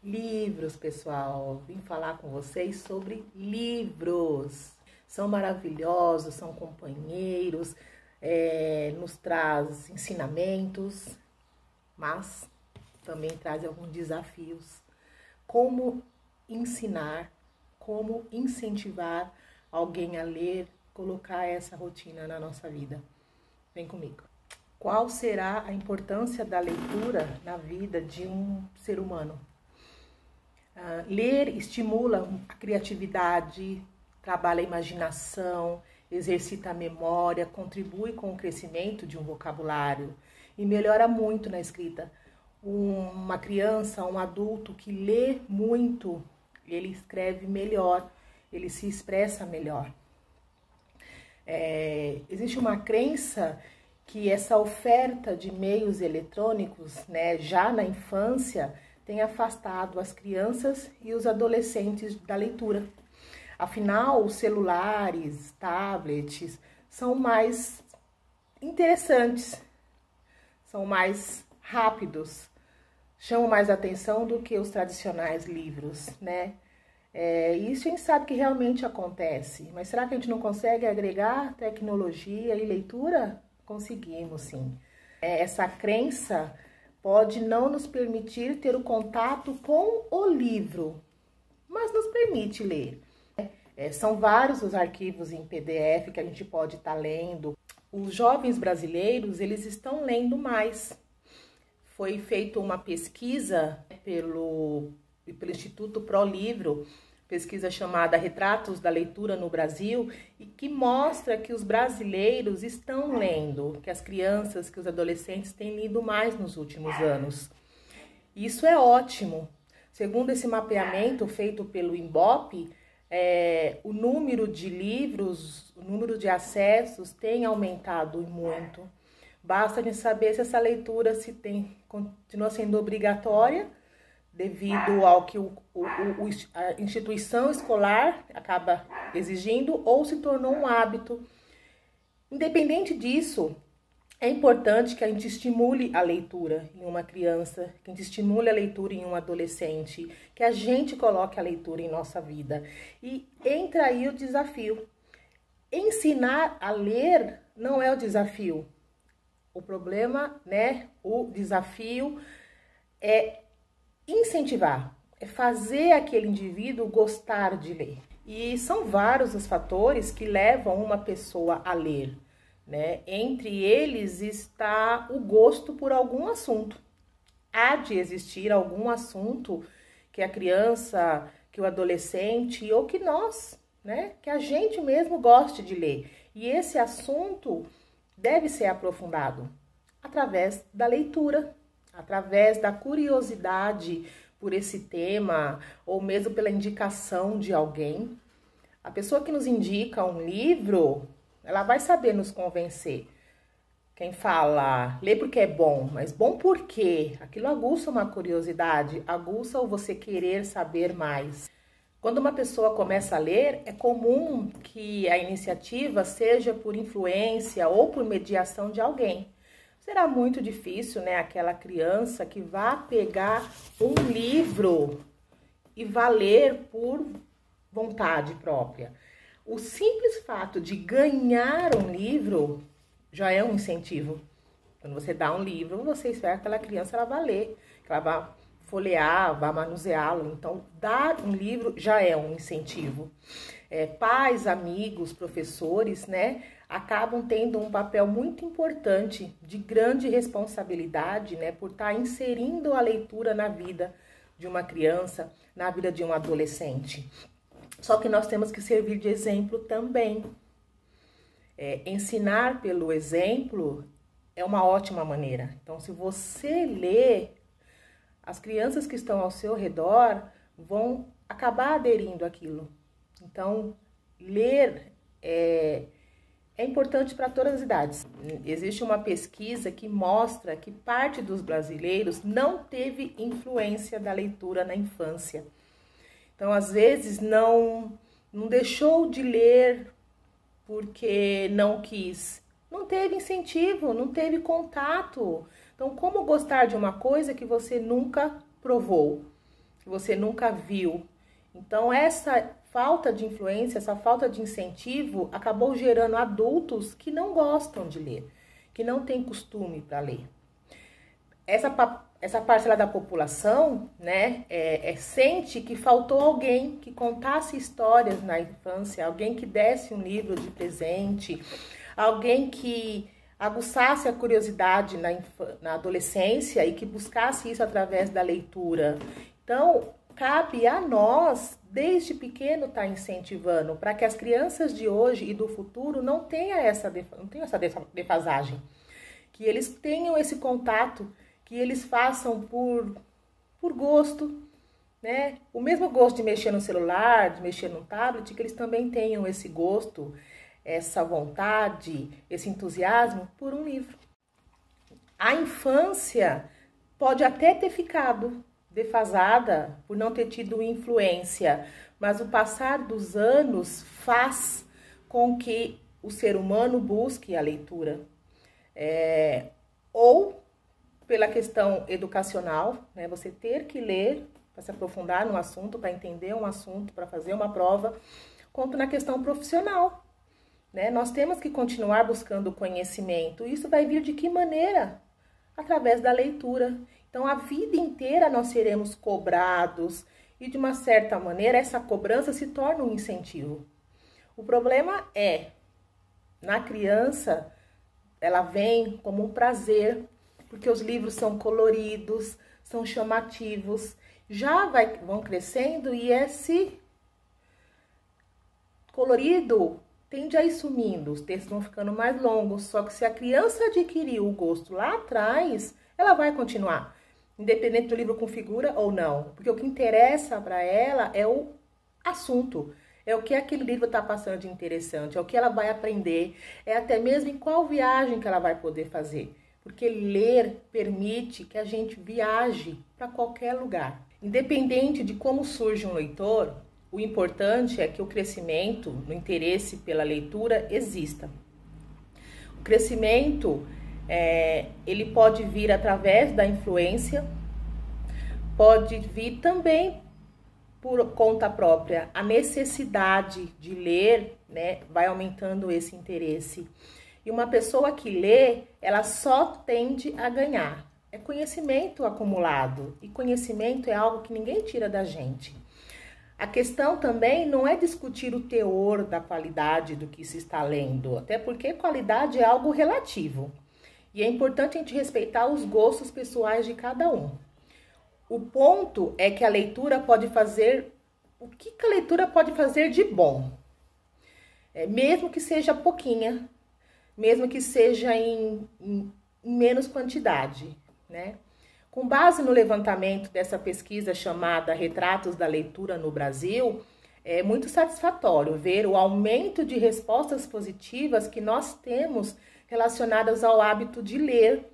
Livros, pessoal. Vim falar com vocês sobre livros. São maravilhosos, são companheiros, nos traz ensinamentos, mas também traz alguns desafios. Como ensinar, como incentivar alguém a ler, colocar essa rotina na nossa vida. Vem comigo. Qual será a importância da leitura na vida de um ser humano? Ler estimula a criatividade, trabalha a imaginação, exercita a memória, contribui com o crescimento de um vocabulário e melhora muito na escrita. Uma criança, um adulto que lê muito, ele escreve melhor, ele se expressa melhor. Existe uma crença que essa oferta de meios eletrônicos, já na infância, tem afastado as crianças e os adolescentes da leitura. Afinal, os celulares, tablets, são mais interessantes, são mais rápidos, chamam mais atenção do que os tradicionais livros, Isso a gente sabe que realmente acontece, mas será que a gente não consegue agregar tecnologia e leitura? Conseguimos, sim. Essa crença pode não nos permitir ter o contato com o livro, mas nos permite ler. São vários os arquivos em PDF que a gente pode estar lendo. Os jovens brasileiros, eles estão lendo mais. Foi feita uma pesquisa pelo Instituto ProLivro, pesquisa chamada Retratos da Leitura no Brasil, e que mostra que os brasileiros estão lendo, que as crianças, que os adolescentes têm lido mais nos últimos anos. Isso é ótimo. Segundo esse mapeamento feito pelo Ibope, o número de livros, o número de acessos tem aumentado muito. Basta a gente saber se essa leitura continua sendo obrigatória, devido ao que a instituição escolar acaba exigindo, ou se tornou um hábito. Independente disso, é importante que a gente estimule a leitura em uma criança, que a gente estimule a leitura em um adolescente, que a gente coloque a leitura em nossa vida. E entra aí o desafio. Ensinar a ler não é o desafio. O problema, o desafio é incentivar, é fazer aquele indivíduo gostar de ler. E são vários os fatores que levam uma pessoa a ler, Entre eles está o gosto por algum assunto. Há de existir algum assunto que a criança, que o adolescente ou que nós, que a gente mesmo goste de ler. E esse assunto deve ser aprofundado através da leitura, através da curiosidade por esse tema, ou mesmo pela indicação de alguém. A pessoa que nos indica um livro, ela vai saber nos convencer. Quem fala, lê porque é bom, mas bom por quê? Aquilo aguça uma curiosidade, aguça o você querer saber mais. Quando uma pessoa começa a ler, é comum que a iniciativa seja por influência ou por mediação de alguém. Será muito difícil, aquela criança que vá pegar um livro e vá ler por vontade própria. O simples fato de ganhar um livro já é um incentivo. Quando você dá um livro, você espera que aquela criança ela vá ler, que ela vá folhear, vá manuseá-lo. Então, dar um livro já é um incentivo. Pais, amigos, professores, acabam tendo um papel muito importante, de grande responsabilidade, por estar inserindo a leitura na vida de uma criança, na vida de um adolescente. Só que nós temos que servir de exemplo também. Ensinar pelo exemplo é uma ótima maneira. Então, se você lê, as crianças que estão ao seu redor vão acabar aderindo àquilo. Então, ler é importante para todas as idades. Existe uma pesquisa que mostra que parte dos brasileiros não teve influência da leitura na infância. Então, às vezes, não deixou de ler porque não quis. Não teve incentivo, não teve contato. Então, como gostar de uma coisa que você nunca provou? que você nunca viu. Então, essa falta de influência, essa falta de incentivo acabou gerando adultos que não gostam de ler, que não têm costume para ler. Essa parcela da população, né, sente que faltou alguém que contasse histórias na infância, alguém que desse um livro de presente, alguém que aguçasse a curiosidade na adolescência e que buscasse isso através da leitura. Então, cabe a nós, desde pequeno, estar incentivando para que as crianças de hoje e do futuro não tenham essa defasagem, que eles tenham esse contato, que eles façam por gosto, né? O mesmo gosto de mexer no celular, de mexer no tablet, que eles também tenham esse gosto, essa vontade, esse entusiasmo por um livro. A infância pode até ter ficado defasada por não ter tido influência, mas o passar dos anos faz com que o ser humano busque a leitura. Ou pela questão educacional, né? Você ter que ler para se aprofundar no assunto, para entender um assunto, para fazer uma prova, quanto na questão profissional, né? Nós temos que continuar buscando conhecimento. Isso vai vir de que maneira? Através da leitura. Então, a vida inteira nós seremos cobrados e, de uma certa maneira, essa cobrança se torna um incentivo. O problema é, na criança, ela vem como um prazer, porque os livros são coloridos, são chamativos, vão crescendo e esse colorido tende a ir sumindo, os textos vão ficando mais longos, só que se a criança adquiriu o gosto lá atrás, ela vai continuar, independente do livro com figura ou não, porque o que interessa para ela é o assunto, é o que aquele livro está passando de interessante, é o que ela vai aprender, é até mesmo em qual viagem que ela vai poder fazer. Porque ler permite que a gente viaje para qualquer lugar. Independente de como surge um leitor, o importante é que o crescimento no interesse pela leitura exista. O crescimento, ele pode vir através da influência, pode vir também por conta própria. A necessidade de ler, né, vai aumentando esse interesse. E uma pessoa que lê, ela só tende a ganhar. É conhecimento acumulado. E conhecimento é algo que ninguém tira da gente. A questão também não é discutir o teor da qualidade do que se está lendo. Até porque qualidade é algo relativo. E é importante a gente respeitar os gostos pessoais de cada um. O ponto é que a leitura pode fazer... O que a leitura pode fazer de bom? Mesmo que seja pouquinha, mesmo que seja em menos quantidade, né? Com base no levantamento dessa pesquisa chamada Retratos da Leitura no Brasil, é muito satisfatório ver o aumento de respostas positivas que nós temos relacionadas ao hábito de ler.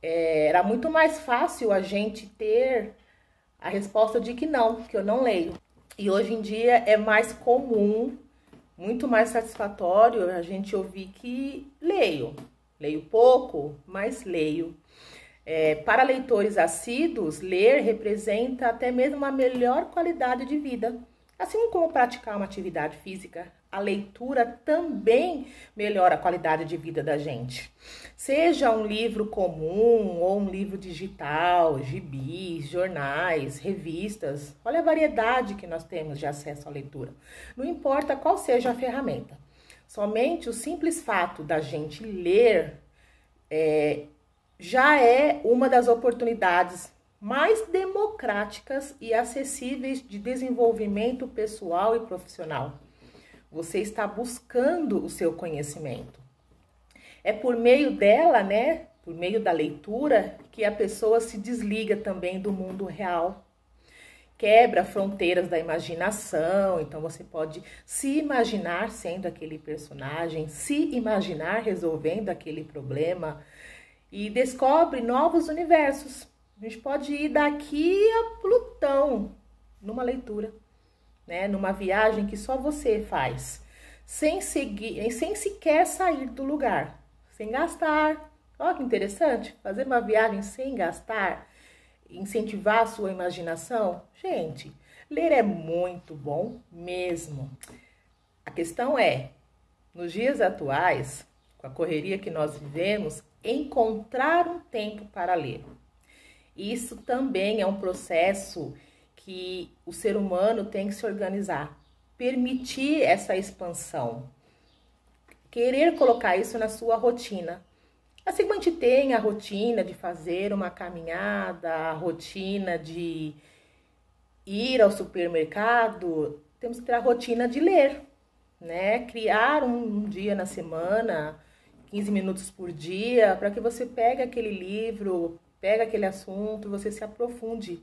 Era muito mais fácil a gente ter a resposta de que eu não leio. E hoje em dia é mais comum, muito mais satisfatório a gente ouvir que leio. Leio pouco, mas leio. Para leitores assíduos, ler representa até mesmo uma melhor qualidade de vida. Assim como praticar uma atividade física, a leitura também melhora a qualidade de vida da gente. Seja um livro comum ou um livro digital, gibis, jornais, revistas. Olha a variedade que nós temos de acesso à leitura. Não importa qual seja a ferramenta. Somente o simples fato da gente ler já é uma das oportunidades mais democráticas e acessíveis de desenvolvimento pessoal e profissional. Você está buscando o seu conhecimento. É por meio dela, né, por meio da leitura, que a pessoa se desliga também do mundo real. Quebra fronteiras da imaginação, então você pode se imaginar sendo aquele personagem, se imaginar resolvendo aquele problema e descobre novos universos. A gente pode ir daqui a Plutão numa leitura, né? Numa viagem que só você faz, sem sequer sair do lugar, sem gastar. Olha que interessante, fazer uma viagem sem gastar. incentivar a sua imaginação? Gente, ler é muito bom mesmo. A questão é, nos dias atuais, com a correria que nós vivemos, encontrar um tempo para ler. Isso também é um processo que o ser humano tem que se organizar, permitir essa expansão, querer colocar isso na sua rotina. Assim como a gente tem a rotina de fazer uma caminhada, a rotina de ir ao supermercado, temos que ter a rotina de ler, né? Criar um dia na semana, 15 minutos por dia, para que você pegue aquele livro, pegue aquele assunto, você se aprofunde.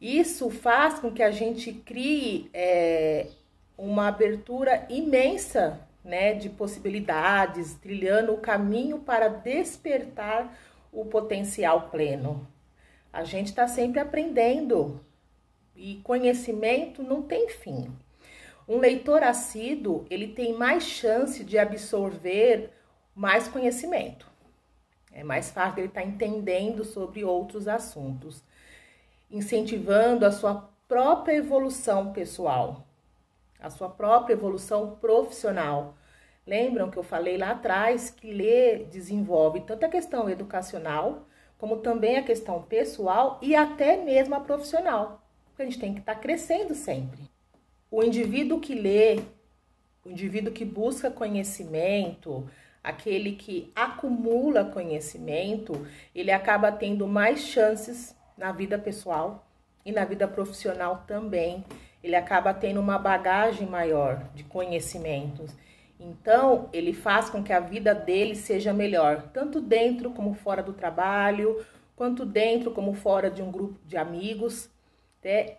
Isso faz com que a gente crie uma abertura imensa, né, de possibilidades, trilhando o caminho para despertar o potencial pleno. A gente está sempre aprendendo e conhecimento não tem fim. Um leitor assíduo, ele tem mais chance de absorver mais conhecimento. É mais fácil ele estar entendendo sobre outros assuntos, incentivando a sua própria evolução pessoal, a sua própria evolução profissional. Lembram que eu falei lá atrás que ler desenvolve tanto a questão educacional, como também a questão pessoal e até mesmo a profissional. Porque a gente tem que estar crescendo sempre. O indivíduo que lê, o indivíduo que busca conhecimento, aquele que acumula conhecimento, ele acaba tendo mais chances na vida pessoal e na vida profissional também. Ele acaba tendo uma bagagem maior de conhecimentos. Então, ele faz com que a vida dele seja melhor, tanto dentro como fora do trabalho, quanto dentro como fora de um grupo de amigos.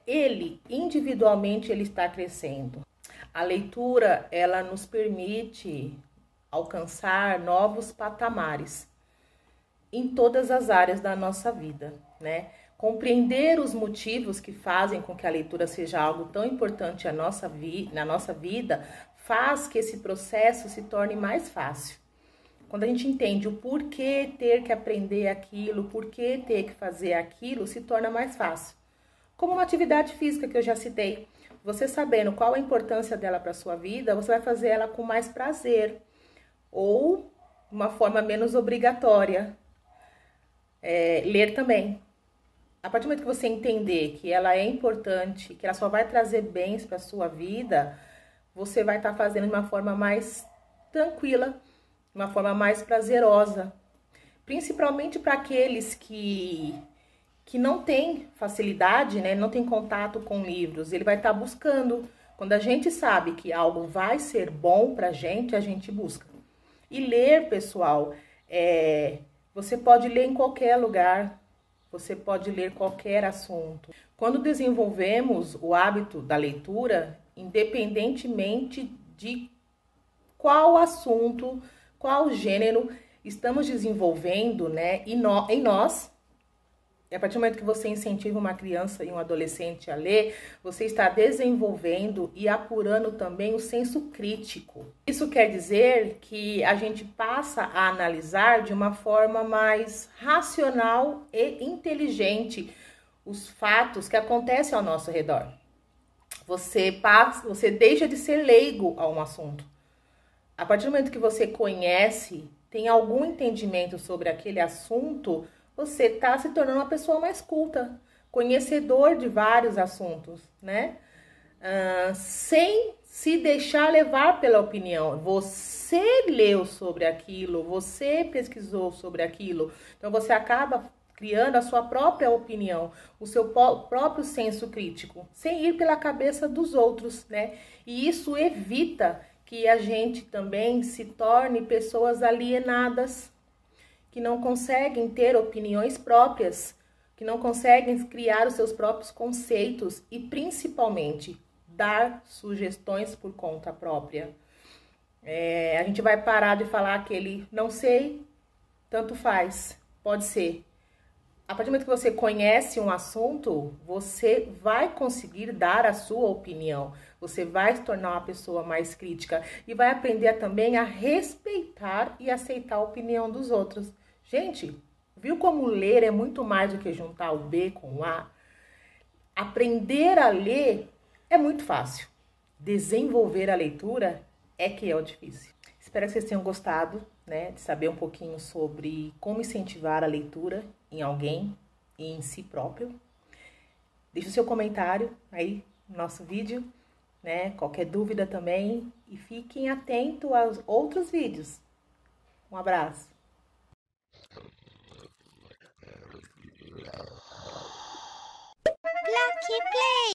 Ele, individualmente, ele está crescendo. A leitura, ela nos permite alcançar novos patamares em todas as áreas da nossa vida, né? Compreender os motivos que fazem com que a leitura seja algo tão importante na nossa vida faz que esse processo se torne mais fácil. Quando a gente entende o porquê ter que aprender aquilo, porquê ter que fazer aquilo, se torna mais fácil. Como uma atividade física que eu já citei. Você sabendo qual a importância dela para a sua vida, você vai fazer ela com mais prazer ou uma forma menos obrigatória. Ler também. A partir do momento que você entender que ela é importante, que ela só vai trazer bens para a sua vida, você vai estar fazendo de uma forma mais tranquila, de uma forma mais prazerosa. Principalmente para aqueles que não têm facilidade, né, não têm contato com livros, ele vai estar buscando. Quando a gente sabe que algo vai ser bom para a gente busca. E ler, pessoal, você pode ler em qualquer lugar, você pode ler qualquer assunto. Quando desenvolvemos o hábito da leitura, independentemente de qual assunto, qual gênero estamos desenvolvendo, né, em nós, e a partir do momento que você incentiva uma criança e um adolescente a ler, você está desenvolvendo e apurando também o senso crítico. Isso quer dizer que a gente passa a analisar de uma forma mais racional e inteligente os fatos que acontecem ao nosso redor. Você deixa de ser leigo a um assunto. A partir do momento que você conhece, tem algum entendimento sobre aquele assunto, você está se tornando uma pessoa mais culta, conhecedor de vários assuntos, né? Sem se deixar levar pela opinião. Você leu sobre aquilo, você pesquisou sobre aquilo, então você acaba criando a sua própria opinião, o seu próprio senso crítico, sem ir pela cabeça dos outros, né? E isso evita que a gente também se torne pessoas alienadas, que não conseguem ter opiniões próprias, que não conseguem criar os seus próprios conceitos e, principalmente, dar sugestões por conta própria. A gente vai parar de falar aquele não sei, tanto faz, pode ser. A partir do momento que você conhece um assunto, você vai conseguir dar a sua opinião. Você vai se tornar uma pessoa mais crítica e vai aprender também a respeitar e aceitar a opinião dos outros. Gente, Viu como ler é muito mais do que juntar o B com o A? Aprender a ler é muito fácil. Desenvolver a leitura é que é o difícil. Espero que vocês tenham gostado, né, de saber um pouquinho sobre como incentivar a leitura em alguém e em si próprio. Deixe o seu comentário aí no nosso vídeo, né? Qualquer dúvida também. E fiquem atentos aos outros vídeos. Um abraço. Lucky Play.